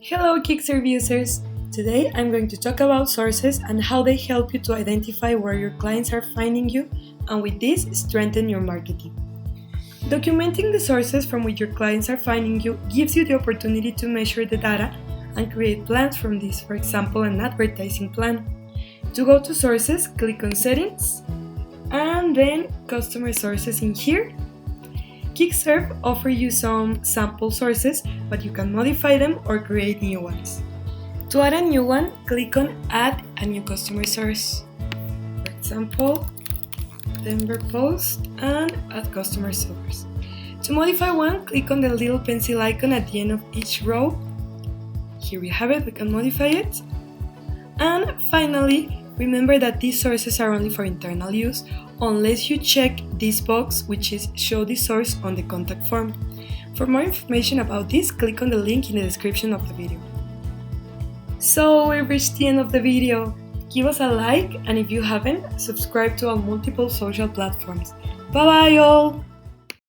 Hello Kickserv users! Today I'm going to talk about sources and how they help you to identify where your clients are finding you and with this strengthen your marketing. Documenting the sources from which your clients are finding you gives you the opportunity to measure the data and create plans from this, for example an advertising plan. To go to sources, click on settings and then customer sources in here. Kickserv offers you some sample sources, but you can modify them or create new ones. To add a new one, click on Add a new customer source. For example, Denver Post and Add customer source. To modify one, click on the little pencil icon at the end of each row. Here we have it, we can modify it. And finally, remember that these sources are only for internal use unless you check this box, which is Show the source on the contact form. For more information about this, click on the link in the description of the video. So we've reached the end of the video. Give us a like, and if you haven't, subscribe to our multiple social platforms. Bye bye all!